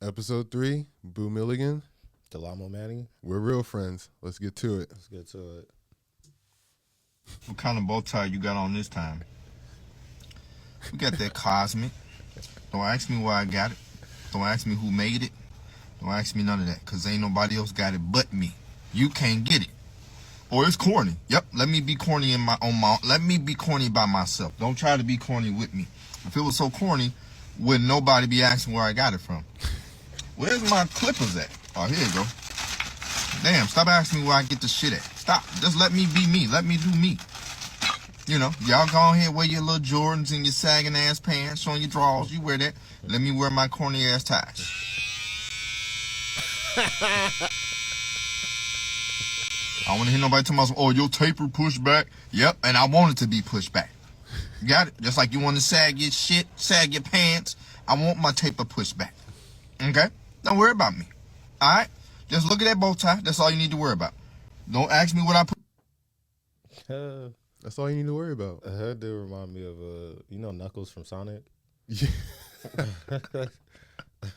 Episode 3, Boo Milligan. Delamo Manny. We're real friends. Let's get to it. Let's get to it. What kind of bow tie you got on this time? We got that cosmic. Don't ask me why I got it. Don't ask me who made it. Don't ask me none of that, because ain't nobody else got it but me. You can't get it. Or it's corny. Yep, let me be corny let me be corny by myself. Don't try to be corny with me. If it was so corny, would nobody be asking where I got it from? Where's my clippers at? Oh, here you go. Damn, stop asking me where I get the shit at. Stop. Just let me be me. Let me do me. You know, y'all go ahead, wear your little Jordans and your sagging ass pants, showing your drawers. You wear that. Let me wear my corny ass ties. I don't want to hear nobody talking about, oh, your taper pushed back. Yep, and I want it to be pushed back. You got it? Just like you want to sag your shit, sag your pants. I want my taper pushed back. Okay? Don't worry about me. All right? Just look at that bow tie. That's all you need to worry about. Don't ask me what I put. That's all you need to worry about. That did remind me of, Knuckles from Sonic? Yeah.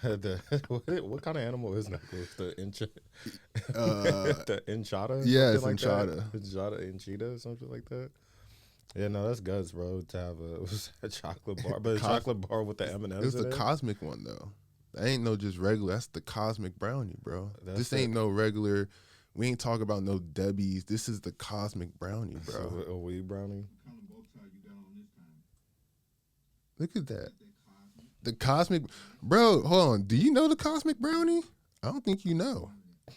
What kind of animal is Knuckles? The enchada? Yeah, it's like enchada. Enchida or something like that. Yeah, no, that's guts, bro. To have a chocolate bar, but a chocolate bar with the M&Ms. It was the cosmic one though. That ain't no just regular. That's the cosmic brownie, bro. This ain't no regular. We ain't talking about no Debbie's. This is the cosmic brownie, bro. So, a weed brownie. Look at that. The cosmic, bro. Hold on. Do you know the cosmic brownie? I don't think you know.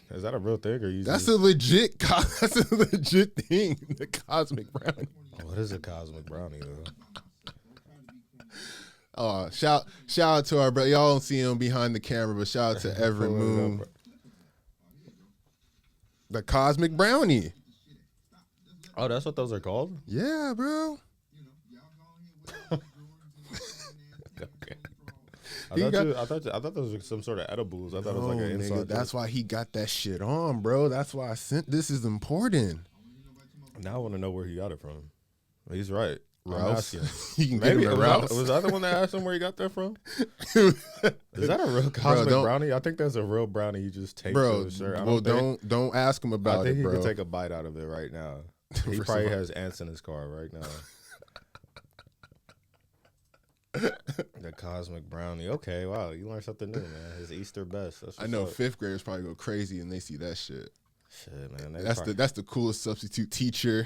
Is that a real thing, or That's a legit. That's a legit thing. The cosmic brownie. What is a cosmic brownie though? Oh, shout out to our brother. Y'all don't see him behind the camera, but shout out to Everett Moon. The cosmic brownie. Oh, that's what those are called? Yeah, bro. Okay. I thought those were some sort of edibles. I thought it was like an inside. That's why he got that shit on, bro. That's why I sent. This is important. Now I want to know where he got it from. He's right. Rouse. I'm asking. You can get him at Rouse. Was I the one that asked him where he got that from? Is that a real cosmic brownie? I think that's a real brownie you just take to his shirt. Well, don't ask him about it, bro. I think he could take a bite out of it right now. He probably has ants in his car right now. The cosmic brownie. Okay, wow, you learned something new, man. His Easter best. I know fifth graders probably go crazy and they see that shit. Shit, man. That's the coolest substitute teacher.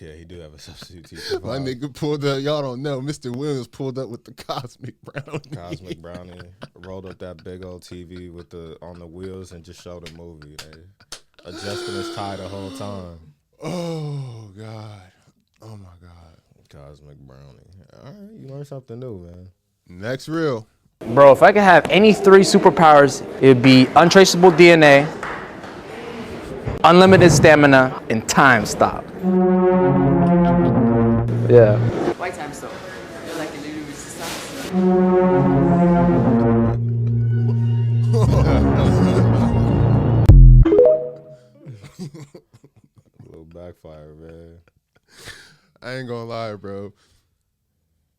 Yeah, he do have a substitute teacher. My nigga pulled up. Y'all don't know. Mr. Williams pulled up with the cosmic brownie. Cosmic brownie. Rolled up that big old TV with on the wheels and just showed a movie. Adjusting his tie the whole time. Oh God. Oh my God. Cosmic brownie. All right, you learned something new, man. Next reel. Bro, if I could have any 3 superpowers, it would be untraceable DNA, unlimited stamina, and time stop. Yeah. Why time stop? You're like a little resistance. A little backfire, man. I ain't gonna lie, bro.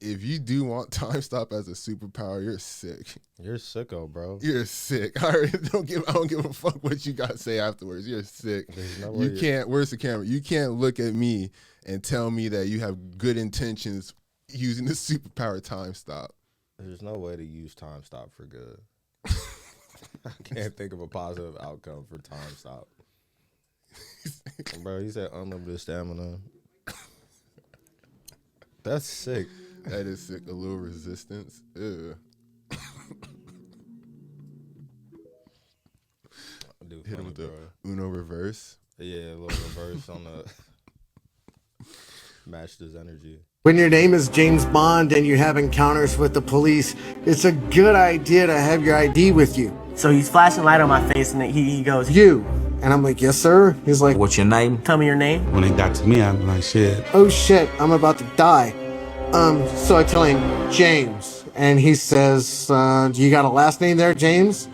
If you do want time stop as a superpower, you're sick. You're sicko, bro. You're sick. I don't give a fuck what you got to say afterwards. You're sick. You can't. Where's the camera? You can't look at me and tell me that you have good intentions using the superpower time stop. There's no way to use time stop for good. I can't think of a positive outcome for time stop. Bro, you said unlimited stamina. That's sick. That is sick. A little resistance. Ew. Hit him with the Uno reverse. Yeah, a little reverse on the matched his energy. When your name is James Bond and you have encounters with the police, it's a good idea to have your ID with you. So he's flashing light on my face and he goes, You. And I'm like, yes, sir. He's like, what's your name? Tell me your name. When it got to me, I'm like, shit. Oh, shit, I'm about to die. So I tell him, James. And he says, do you got a last name there, James?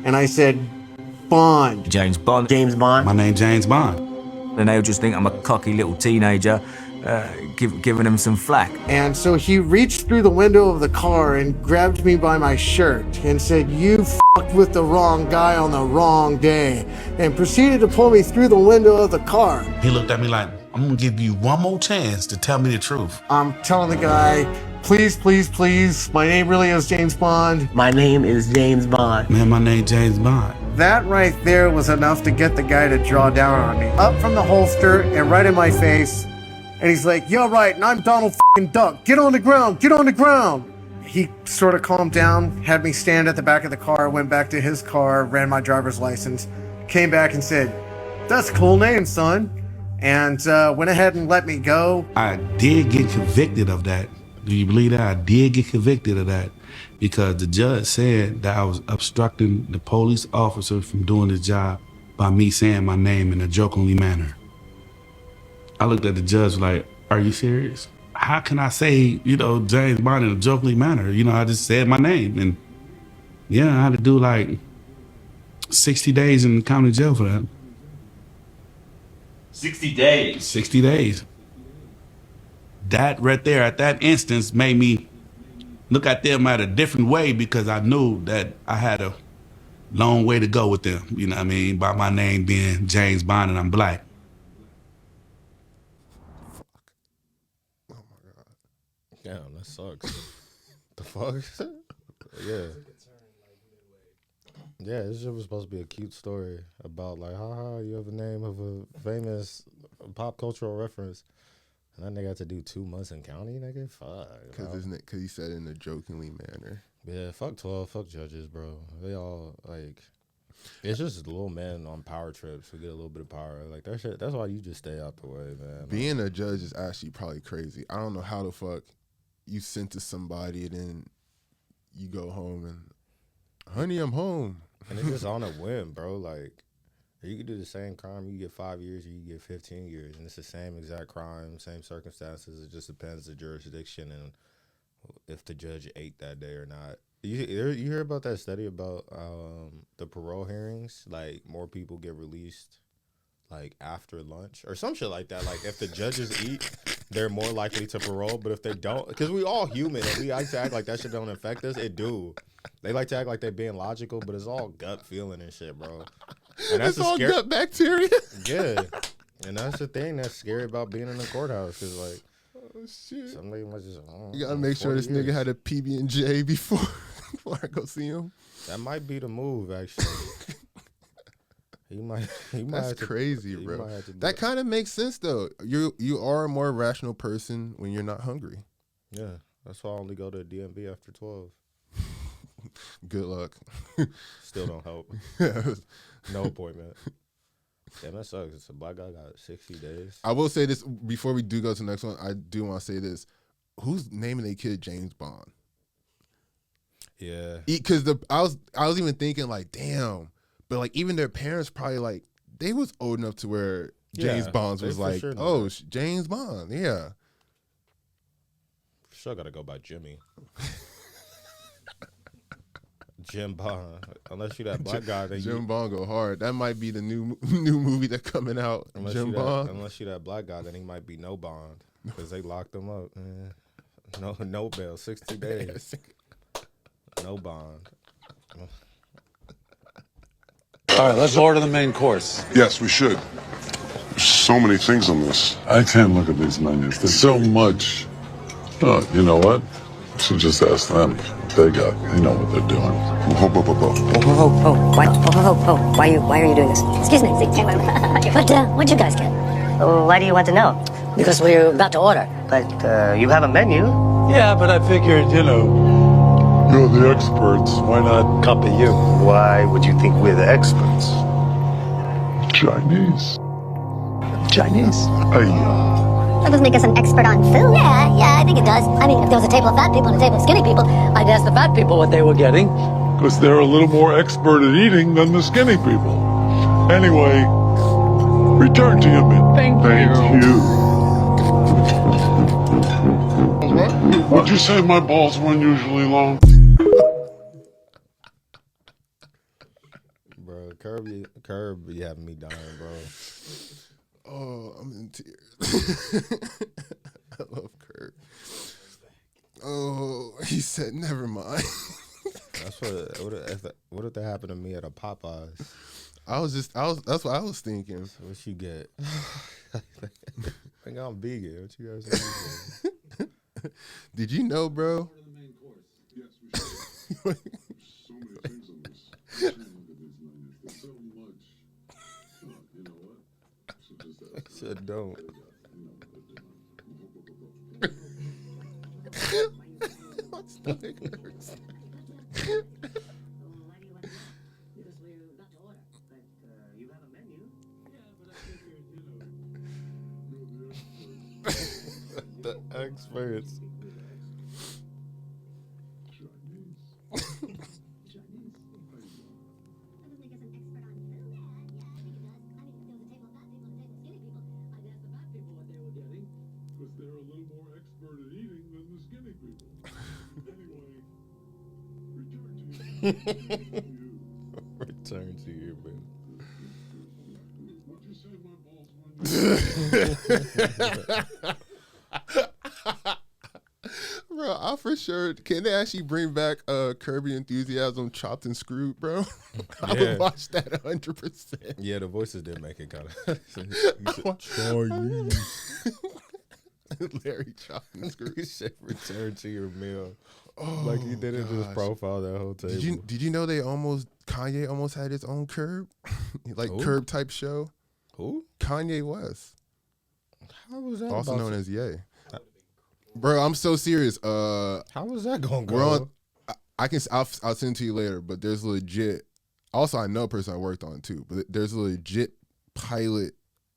And I said, Bond. James Bond. James Bond. My name's James Bond. And they'll just think I'm a cocky little teenager giving him some flack. And so he reached through the window of the car and grabbed me by my shirt and said, "You fucked with the wrong guy on the wrong day," and proceeded to pull me through the window of the car. He looked at me like, I'm gonna give you one more chance to tell me the truth. I'm telling the guy, "Please, please, please, my name really is James Bond." My name is James Bond. Man, my name James Bond. That right there was enough to get the guy to draw down on me. Up from the holster and right in my face. And he's like, "You're right, and I'm Donald f***ing Duck. Get on the ground, get on the ground." He sort of calmed down, had me stand at the back of the car, went back to his car, ran my driver's license, came back and said, "That's a cool name, son." And went ahead and let me go. I did get convicted of that. Do you believe that? I did get convicted of that because the judge said that I was obstructing the police officer from doing his job by me saying my name in a jokingly manner. I looked at the judge like, are you serious? How can I say, James Bond in a jokingly manner? I just said my name. And yeah, I had to do like 60 days in the county jail for that. 60 days? 60 days. That right there at that instance made me look at them at a different way because I knew that I had a long way to go with them, you know what I mean, by my name being James Bond and I'm black. Damn, that sucks. The fuck? Yeah. Yeah, this shit was supposed to be a cute story about like, haha, you have the name of a famous pop cultural reference. And that nigga had to do 2 months in county, nigga? Fuck. Because he said it in a jokingly manner. Yeah, fuck 12, fuck judges, bro. They all, like, it's just little men on power trips who get a little bit of power. Like, that shit, that's why you just stay out the way, man. Being a judge is actually probably crazy. I don't know how the fuck you sentence somebody and then you go home and, honey, I'm home. And it's just on a whim, bro. Like, you could do the same crime, you get 5 years or you get 15 years. And it's the same exact crime, same circumstances. It just depends the jurisdiction and if the judge ate that day or not. You hear about that study about the parole hearings? Like, more people get released, like, after lunch or some shit like that. Like, if the judges eat, they're more likely to parole. But if they don't, because we all human and we like to act like that shit don't affect us, it do. They like to act like they're being logical, but it's all gut feeling and shit, bro. And that's it's all gut bacteria. Yeah. And that's the thing that's scary about being in the courthouse. Because, like, oh, shit. Somebody might just, you got to make sure this nigga had a PB&J before I go see him. That might be the move, actually. He might That's crazy, bro. That kind of makes sense, though. You are a more rational person when you're not hungry. Yeah. That's why I only go to DMV after 12. Good luck. Still don't help. No appointment. Damn, that sucks. It's a black guy got 60 days. I will say this before we do go to the next one. I do want to say this. Who's naming their kid James Bond? Yeah. Because I was even thinking like, damn. But like even their parents probably like they was old enough to where James Bond was like, sure James Bond, yeah. Sure, gotta go by Jimmy. Jim Bond. Unless you that black guy, then Jim Bond go hard. That might be the new movie that's coming out. Jim Bond. Unless you that black guy, then he might be no bond because they locked him up. No bail, 60 days. No bond. All right, let's order the main course. Yes, we should. There's so many things on this. I can't look at these menus. There's so much. Oh, you know what? I should just ask them. They know what they're doing. Why are you doing this? Excuse me. What'd you guys get? Why do you want to know? Because we're about to order. But you have a menu. Yeah, but I figured, you're the experts. Why not copy you? Why would you think we're the experts? Chinese. That doesn't make us an expert on food. Yeah, I think it does. I mean, if there was a table of fat people and a table of skinny people, I'd ask the fat people what they were getting. Because they're a little more expert at eating than the skinny people. Anyway, return to your menu. Thank you. Would you say my balls were unusually long? Bro, Curb, you having me dying, bro. Oh, I'm in tears. I love Kurt. Oh, he said, never mind. That's what if that happened to me at a Popeyes? That's what I was thinking. So what you get? I think I'm vegan. What you guys think? Did you know, bro? Yes, we should. There's so many things on this. Look at these menus. There's so much. You know what? So just Said don't. My stomach hurts. The experts. Because they're a little more expert at eating than the skinny people. Anyway, Return to you, man. What'd you say my balls were? Bro, I for sure can they actually bring back Curb Your Enthusiasm chopped and screwed, bro? I Yeah. would watch that 100%. Yeah, the voices did make it kind of Chinese. Larry chopped and screwed. You said return to your meal. Like he did it in his gosh. profile that whole table. Did you know Kanye almost had his own Curb? Like Who? Curb type show? Who? Kanye West. How was that? Also about known to- as Ye. Bro, I'm so serious. How was that gonna go? We're on. I'll send it to you later. But there's legit. Also, I know a person I worked on too. But there's a legit pilot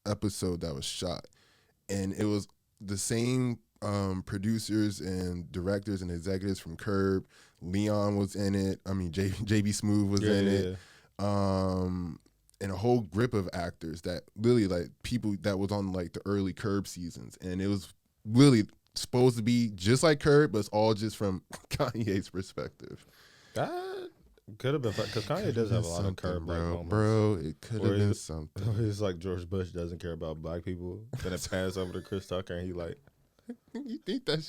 episode that was shot, and it was the same producers and directors and executives from Curb. Leon was in it. I mean, JB Smooth was in it. And a whole grip of actors that really like people that was on like the early Curb seasons, and it was really supposed to be just like Curb, but it's all just from Kanye's perspective. That could have been because Kanye does have a lot of Curb moments. Bro, it could have been something. It's like George Bush doesn't care about black people. Then it passed over to Chris Tucker, and he like, you think that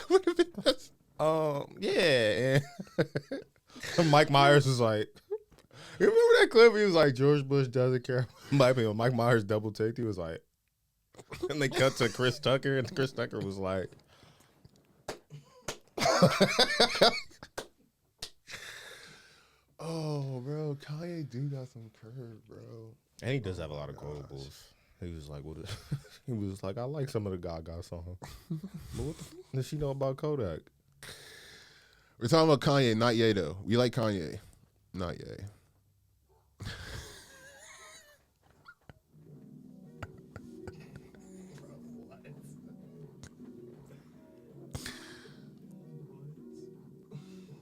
would have been that? Yeah. And Mike Myers was like, you remember that clip? He was like, George Bush doesn't care about black people. Mike Myers double taked. He was like, and they cut to Chris Tucker, and Chris Tucker was like, oh, bro, Kanye do got some Curb, bro. and he does have a lot of quotables. He was like, what? He was like, I like some of the Gaga songs. But what the fuck does she know about Kodak? We're talking about Kanye, not Ye though. We like Kanye, not Ye.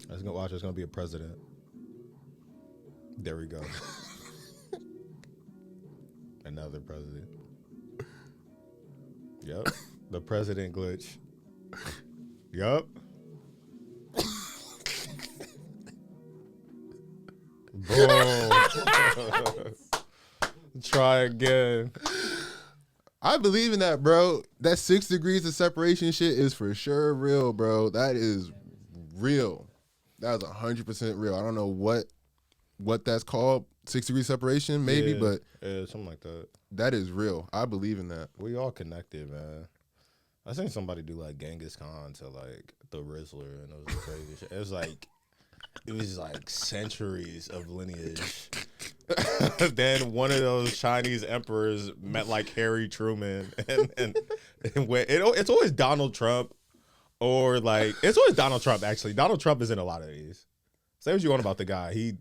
I was gonna watch. There's gonna be a president. There we go. Another president. Yep. The president glitch. Yup. Boom. Try again. I believe in that, bro. That 6 degrees of separation shit is for sure real, bro. That is real. That is 100% real. I don't know what that's called, 6 degree separation, maybe, but yeah, something like that. That is real. I believe in that. We all connected, man. I seen somebody do like Genghis Khan to like the Rizzler, and it was crazy shit. It was like centuries of lineage. Then one of those Chinese emperors met like Harry Truman, and it's always Donald Trump, or like it's always Donald Trump. Actually, Donald Trump is in a lot of these. Say what you want about the guy, he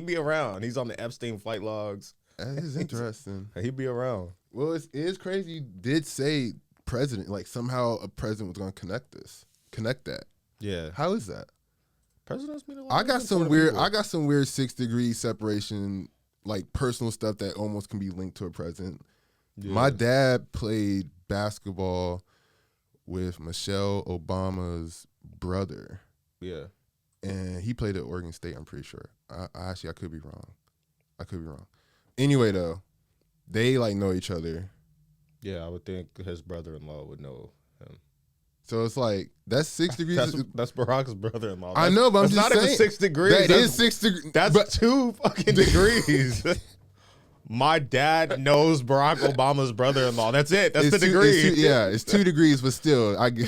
be around. He's on the Epstein flight logs. That is interesting. He'd be around. Well, it is crazy. You did say president, like somehow a president was going to connect that. Yeah. How is that? Presidents mean a lot. I got some weird 6 degree separation, like personal stuff that almost can be linked to a president. Yeah. My dad played basketball with Michelle Obama's brother. Yeah. And he played at Oregon State, I'm pretty sure. I could be wrong. Anyway, though, they like know each other. Yeah, I would think his brother-in-law would know him. So it's like that's 6 degrees. That's Barack's brother-in-law. I know, but I'm just saying. Not even 6 degrees. That is 6 degrees. That's 2 fucking degrees. My dad knows Barack Obama's brother-in-law. That's it. That's the degree. It's 2 degrees, but still, I see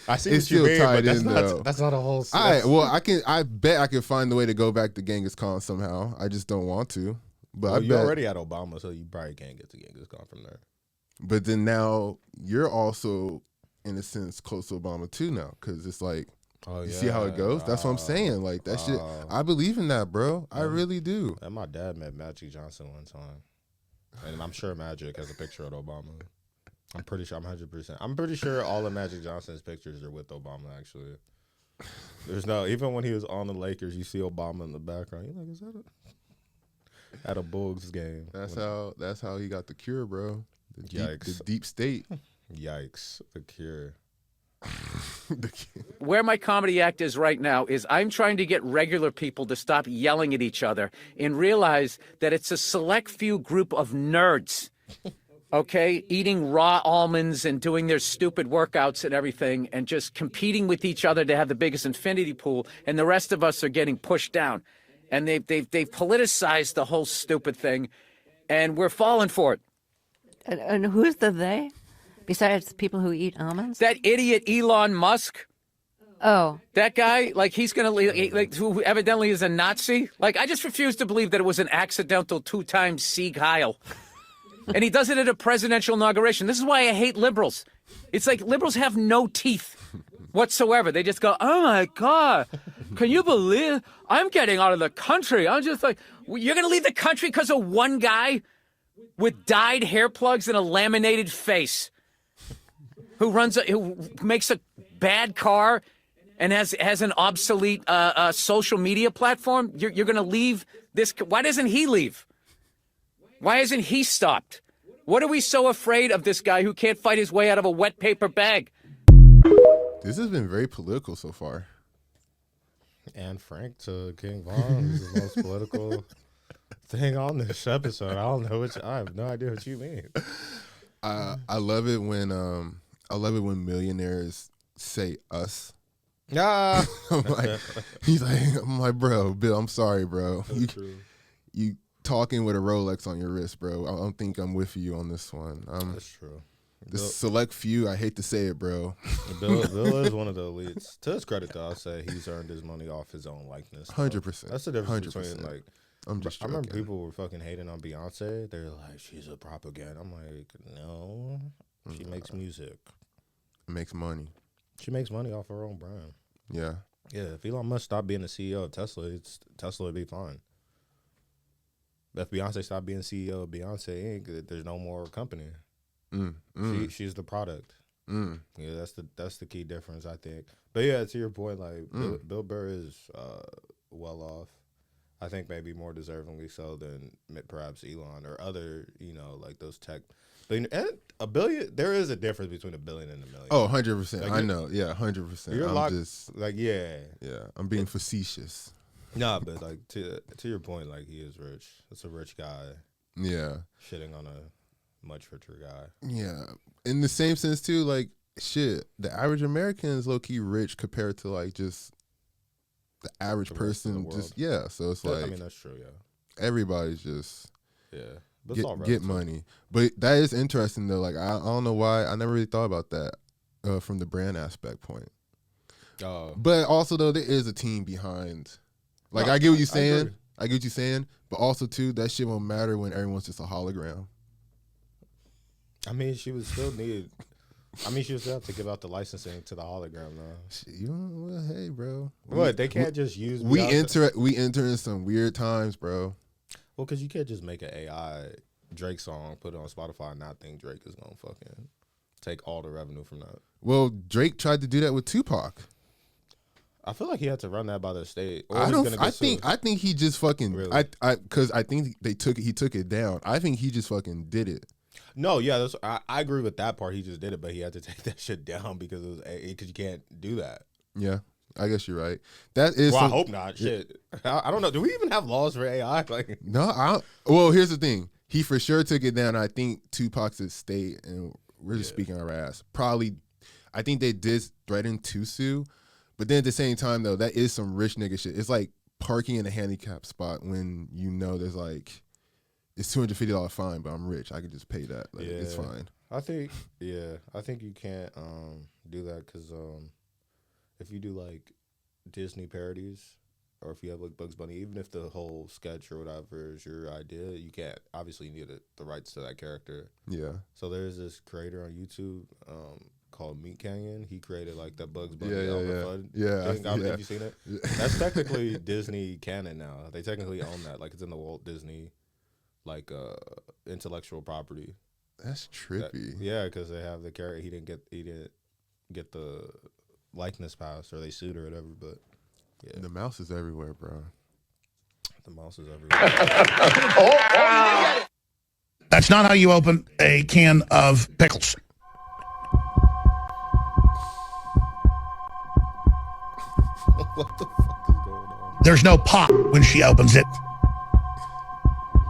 it's what you still mean, tied but in. that's not a whole. All right. Well, I bet I can find the way to go back to Genghis Khan somehow. I just don't want to. But you already had Obama, so you probably can't get to Genghis Khan from there. But then now you're also, in a sense, close to Obama too now, because it's like, you see how it goes? That's what I'm saying. Like that shit. I believe in that, bro. I really do. And my dad met Magic Johnson one time, and I'm sure Magic has a picture of Obama. I'm pretty sure. I'm 100%. I'm pretty sure all of Magic Johnson's pictures are with Obama. Actually, there's no. Even when he was on the Lakers, you see Obama in the background. You're like, is that at a Bulls game? That's how he got the cure, bro. Yikes. The deep state. Yikes. The cure. Where my comedy act is right now is I'm trying to get regular people to stop yelling at each other and realize that it's a select few group of nerds, okay, eating raw almonds and doing their stupid workouts and everything and just competing with each other to have the biggest infinity pool, and the rest of us are getting pushed down. And they've politicized the whole stupid thing, and we're falling for it. And who's the they? Besides people who eat almonds? That idiot Elon Musk. Oh. That guy, like, he's going to, like, who evidently is a Nazi. Like, I just refuse to believe that it was an accidental 2-time Sieg Heil. And he does it at a presidential inauguration. This is why I hate liberals. It's like liberals have no teeth whatsoever. They just go, oh, my God, can you believe I'm getting out of the country? I'm just like, you're going to leave the country because of one guy with dyed hair plugs and a laminated face who makes a bad car and has an obsolete social media platform? You're going to leave this? Why doesn't he leave? Why isn't he stopped? What are we so afraid of this guy who can't fight his way out of a wet paper bag? This has been very political so far. And Frank to King Von is the most political thing on this episode. I have no idea what you mean. I love it when millionaires say us. Ah. I'm like, bro, Bill, I'm sorry, bro. You talking with a Rolex on your wrist, bro. I don't think I'm with you on this one. That's true. This select few, I hate to say it, bro. Bill is one of the elites. To his credit, though, I'll say he's earned his money off his own likeness. 100%. That's the difference 100%. between, like, I remember people were fucking hating on Beyonce. They're like, she's a propaganda. I'm like, no, she makes music. Makes money. She makes money off her own brand. Yeah. Yeah, if Elon Musk stopped being the CEO of Tesla, Tesla would be fine. If Beyonce stopped being CEO of Beyonce Inc., there's no more company. She's the product. Yeah, that's the key difference, I think. But yeah, to your point, like Bill Burr is well off. I think maybe more deservingly so than perhaps Elon or other, like those tech. And a billion, there is a difference between $1 billion and $1 million. Oh, 100%. Like I know. Yeah, 100%. Yeah, I'm being facetious. Nah, but like to your point, like he is rich. It's a rich guy. Yeah. Shitting on a much richer guy. Yeah. In the same sense too, like shit, the average American is low key rich compared to like just the average person. Just so it's like, I mean, that's true. Yeah. Everybody's just but get money. But that is interesting though. Like I don't know why I never really thought about that from the brand aspect point. But also though, there is a team behind. Like I get what you're saying. I get what you're saying. But also too, that shit won't matter when everyone's just a hologram. I mean, she would still have to give out the licensing to the hologram though. Hey, bro. What? They can't just use. We enter in some weird times, bro. Well, because you can't just make an AI Drake song, put it on Spotify, and not think Drake is gonna fucking take all the revenue from that. Well, Drake tried to do that with Tupac. I feel like he had to run that by the state. I think he just fucking. Really? Because I think he took it down. I think he just fucking did it. No, yeah, I agree with that part. He just did it, but he had to take that shit down because because you can't do that. Yeah, I guess you're right. That is. Well, I hope not. Shit, I don't know. Do we even have laws for AI? Like, no. Well, here's the thing. he for sure took it down. I think Tupac's estate, and we're just speaking our ass. Probably, I think they did threaten to sue, but then at the same time though, that is some rich nigga shit. It's like parking in a handicap spot when you know there's like it's $250 fine, but I'm rich. I can just pay that. Like, it's fine. I think you can't do that because if you do like Disney parodies or if you have like Bugs Bunny, even if the whole sketch or whatever is your idea, you can't. Obviously, you need the rights to that character. Yeah. So there's this creator on YouTube called Meat Canyon. He created like that Bugs Bunny Yeah. thing. Have you seen it? Yeah. That's technically Disney canon now. They technically own that. Like it's in the Walt Disney like intellectual property. That's trippy. Because they have the character. He didn't get the likeness passed, or they sued or whatever. But the mouse is everywhere, bro. The mouse is everywhere. That's not how you open a can of pickles. What the fuck is going on? There's no pop when she opens it.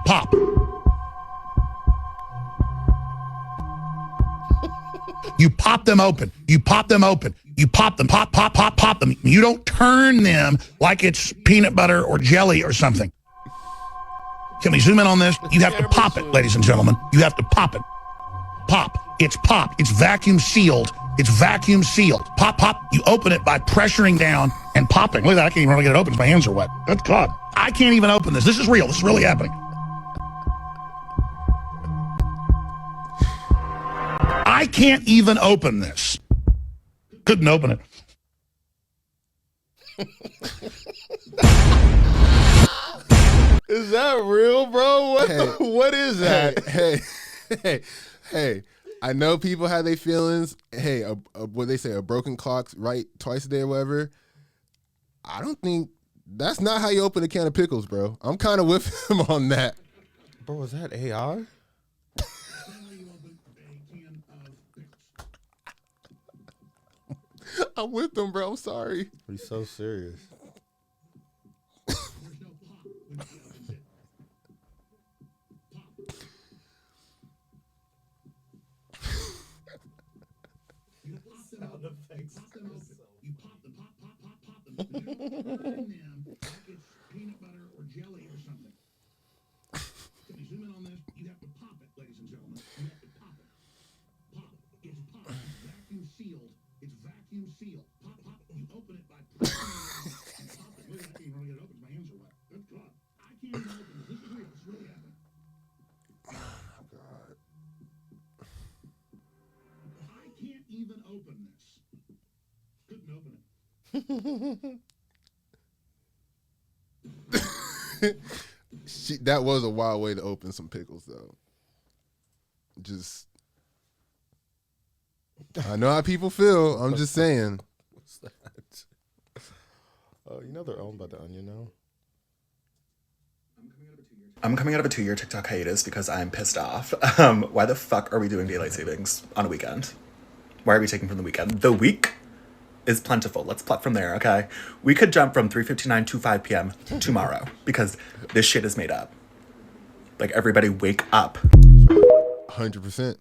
Pop. You pop them open. You pop them open. You pop them. Pop, pop, pop, pop them. You don't turn them like it's peanut butter or jelly or something. Can we zoom in on this? You have to pop it, ladies and gentlemen. You have to pop it. Pop. It's pop. It's vacuum sealed. It's vacuum sealed. Pop, pop. You open it by pressuring down and popping. Look at that. I can't even really get it open. My hands are wet. Good God. I can't even open this. This is real. This is really happening. I can't even open this. Couldn't open it. Is that real, bro? What is that? Hey. I know people have their feelings. Hey, what they say, a broken clock's right twice a day or whatever. I don't think that's not how you open a can of pickles, bro. I'm kind of with him on that. Bro, is that AI? I'm with them, bro. I'm sorry. He's so serious. Peanut butter or jelly or something. Can you zoom in on this? You have to pop it, ladies and gentlemen. You have to pop it. Pop. It's pop. It's vacuum sealed. It's vacuum sealed. Pop, pop. You open it by pressing it and pop it. Look at that. I can't even get it open. My hands are wet. Good God. I can't even open this. This is real. This really happened. Oh, God. I can't even open this. Couldn't open it. That was a wild way to open some pickles, though. Just, I know how people feel. I'm just saying. What's that? Oh, you know they're owned by the Onion now. I'm coming out of a 2-year TikTok hiatus because I'm pissed off. Why the fuck are we doing daylight savings on a weekend? Why are we taking from the weekend? The week is plentiful. Let's plot from there, okay? We could jump from 3:59 to 5 p.m. tomorrow because this shit is made up. Like, everybody wake up. 100%.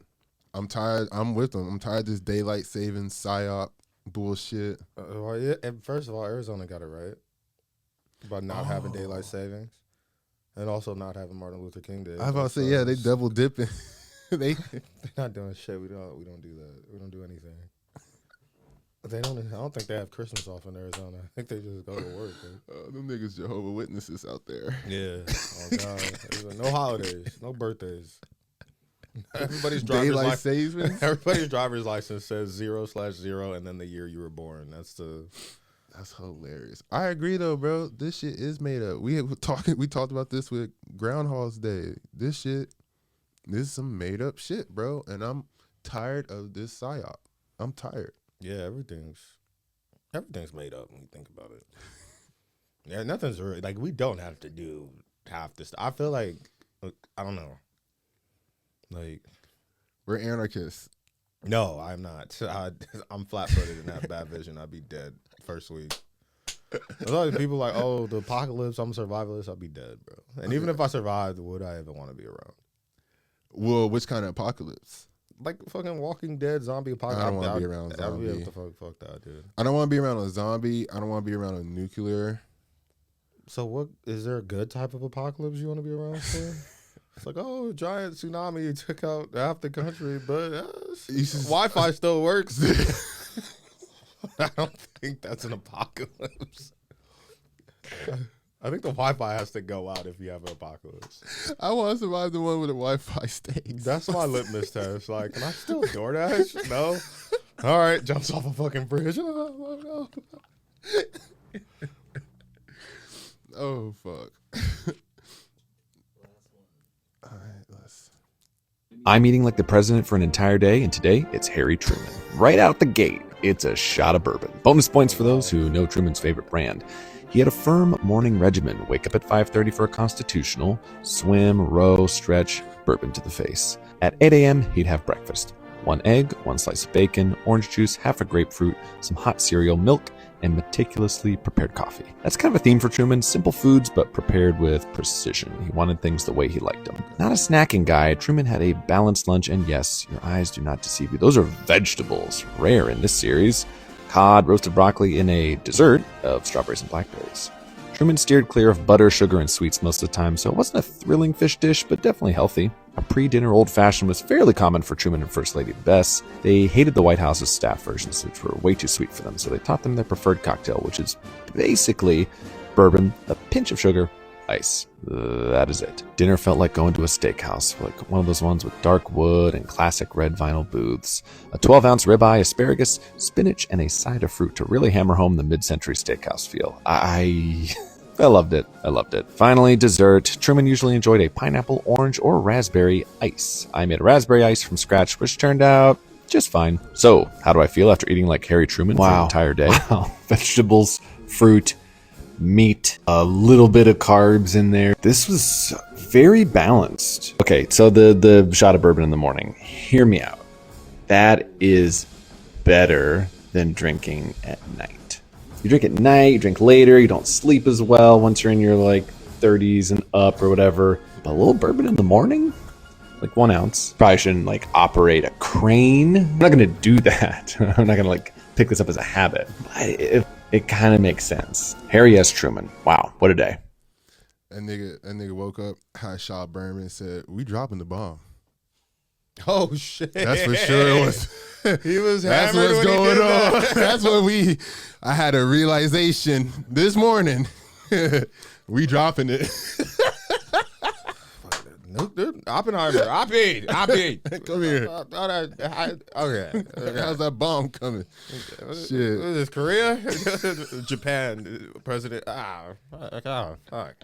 I'm tired. I'm with them. I'm tired of this daylight savings psyop bullshit. And first of all, Arizona got it right about not having daylight savings and also not having Martin Luther King Day. I was about to say, yeah, they double dipping. They're not doing shit. We don't do that. We don't do anything. They don't. I don't think they have Christmas off in Arizona. I think they just go to work. Them niggas Jehovah's Witnesses out there. Yeah. Oh God. No holidays. No birthdays. Everybody's driver's license says 0/0 and then the year you were born. That's hilarious. I agree though, bro. This shit is made up. We talked about this with Groundhog's Day. This is some made up shit, bro. And I'm tired of this psyop. I'm tired. Yeah, everything's made up when you think about it. Yeah, nothing's really like we don't have to do half this. I feel like I don't know. Like we're anarchists. No, I'm not. I'm flat-footed and have bad vision. I'd be dead first week. A lot of people like, oh, the apocalypse. I'm a survivalist. I'll be dead, bro. And even if I survived, would I ever want to be around? Well, which kind of apocalypse? Like fucking Walking Dead zombie apocalypse. I don't want to be around zombie. Fuck that, dude. I don't want to be around a zombie. I don't want to be around a nuclear. So what is there a good type of apocalypse you want to be around for? It's like, oh, giant tsunami took out half the country, but Wi-Fi still works. I don't think that's an apocalypse. I think the Wi-Fi has to go out if you have an apocalypse. I want to survive the one with the Wi-Fi stakes. That's my litmus test. Like, can I still DoorDash? No. All right, jumps off a fucking bridge. Oh fuck. All right, let's. I'm eating like the president for an entire day, and today it's Harry Truman. Right out the gate, it's a shot of bourbon. Bonus points for those who know Truman's favorite brand. He had a firm morning regimen. Wake up at 5:30 for a constitutional, swim, row, stretch, bourbon to the face. At 8 a.m., he'd have breakfast. 1 egg, 1 slice of bacon, orange juice, half a grapefruit, some hot cereal, milk, and meticulously prepared coffee. That's kind of a theme for Truman. Simple foods, but prepared with precision. He wanted things the way he liked them. Not a snacking guy, Truman had a balanced lunch, and yes, your eyes do not deceive you. Those are vegetables, rare in this series. Cod, roasted broccoli, in a dessert of strawberries and blackberries. Truman steered clear of butter, sugar, and sweets most of the time, so it wasn't a thrilling fish dish, but definitely healthy. A pre-dinner old-fashioned was fairly common for Truman and First Lady Bess. They hated the White House's staff versions, which were way too sweet for them, so they taught them their preferred cocktail, which is basically bourbon, a pinch of sugar, ice. That is it. Dinner felt like going to a steakhouse, like one of those ones with dark wood and classic red vinyl booths. A 12-ounce ribeye, asparagus, spinach, and a side of fruit to really hammer home the mid-century steakhouse feel. I loved it. I loved it. Finally, dessert. Truman usually enjoyed a pineapple, orange, or raspberry ice. I made a raspberry ice from scratch, which turned out just fine. So, how do I feel after eating like Harry Truman for an entire day? Wow. Vegetables, fruit, meat, a little bit of carbs in there. This was very balanced. Okay, so the shot of bourbon in the morning. Hear me out. That is better than drinking at night. You drink at night, you drink later, you don't sleep as well once you're in your like 30s and up or whatever. But a little bourbon in the morning? Like 1 ounce. Probably shouldn't like operate a crane. I'm not gonna do that. I'm not gonna like pick this up as a habit. But it kind of makes sense. Harry S. Truman. Wow, what a day. That nigga woke up, had a shot of bourbon, and said, "We dropping the bomb." Oh shit! That's for sure. It was. He was. That's hammered what's when he going did on. that. That's what I had a realization this morning. We dropping it. Dude, Oppenheimer. Oppie. Come here. Okay. How's that bomb coming? Shit. What is this, Korea? Japan. President. Fuck.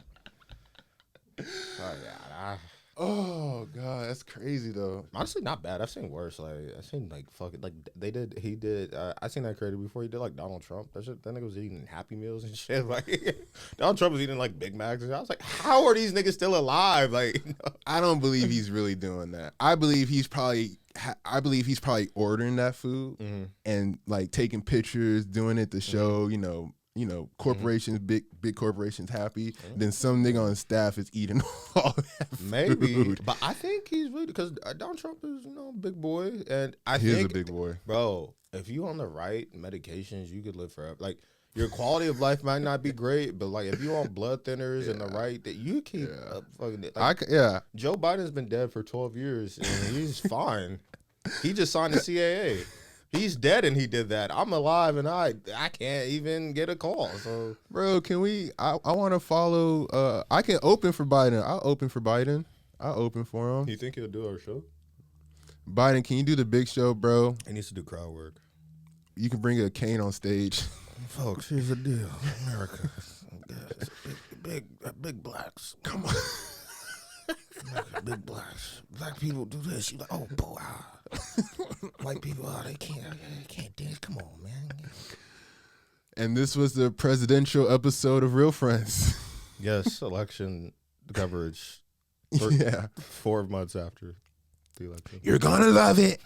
Oh god, that's crazy though. Honestly, not bad. I've seen worse. Like I've seen like fucking like he did. I seen that creator before. He did like Donald Trump. That nigga was eating Happy Meals and shit. Like Donald Trump was eating like Big Macs. And I was like, how are these niggas still alive? Like I don't believe he's really doing that. I believe he's probably ordering that food and like taking pictures, doing it to show corporations, big corporations happy. Then some nigga on staff is eating all that maybe food. But I think he's really, because Donald Trump is a big boy, and He is a big boy, bro. If you on the right medications, you could live forever. Like your quality of life might not be great, but like if you on blood thinners and the right, that you keep fucking. Like, Joe Biden's been dead for 12 years and he's fine. He just signed the CAA. He's dead and he did that. I'm alive and I can't even get a call. So, bro, can we? I want to follow. I can open for Biden. I'll open for Biden. I'll open for him. You think he'll do our show? Biden, can you do the big show, bro? He needs to do crowd work. You can bring a cane on stage. Folks, here's the deal. America, big blacks. Come on. Big blacks. Black people do this. You like, oh boy. White people, they can't dance. Come on, man. And this was the presidential episode of Real Friends. Yes, election coverage. 4 months after the election. You're gonna love it.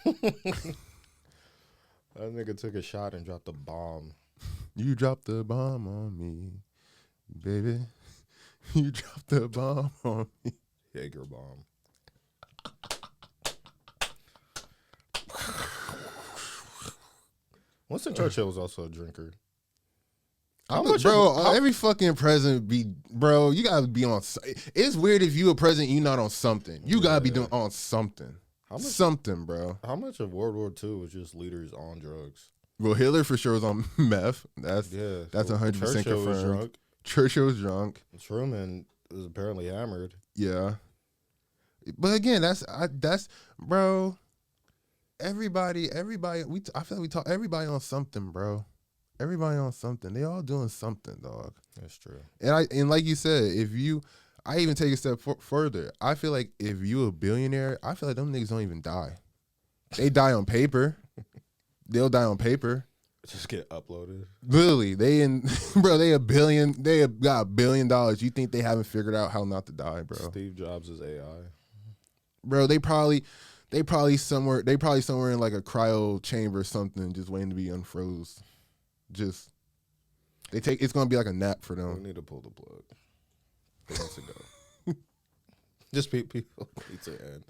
That nigga took a shot and dropped a bomb. You dropped the bomb on me, baby. You dropped the bomb on me. Jaeger bomb. Winston Churchill was also a drinker. Every fucking president bro, you gotta be on. It's weird if you a president, you not on something. You gotta be doing on something. Something, bro. How much of World War II was just leaders on drugs? Well, Hitler for sure was on meth. That's 100% confirmed. Churchill was drunk. Truman was apparently hammered. Yeah, but again, that's bro. Everybody. I feel like we talk everybody on something, bro. Everybody on something. They all doing something, dog. That's true. And like you said, I even take a step further. I feel like if you a billionaire, I feel like them niggas don't even die. They die on paper. They'll die on paper. Just get uploaded. Literally, they got $1 billion. You think they haven't figured out how not to die, bro? Steve Jobs is AI. Bro, they probably somewhere in like a cryo chamber or something, just waiting to be unfroze. It's gonna be like a nap for them. We need to pull the plug. It needs to go. Just people need to end.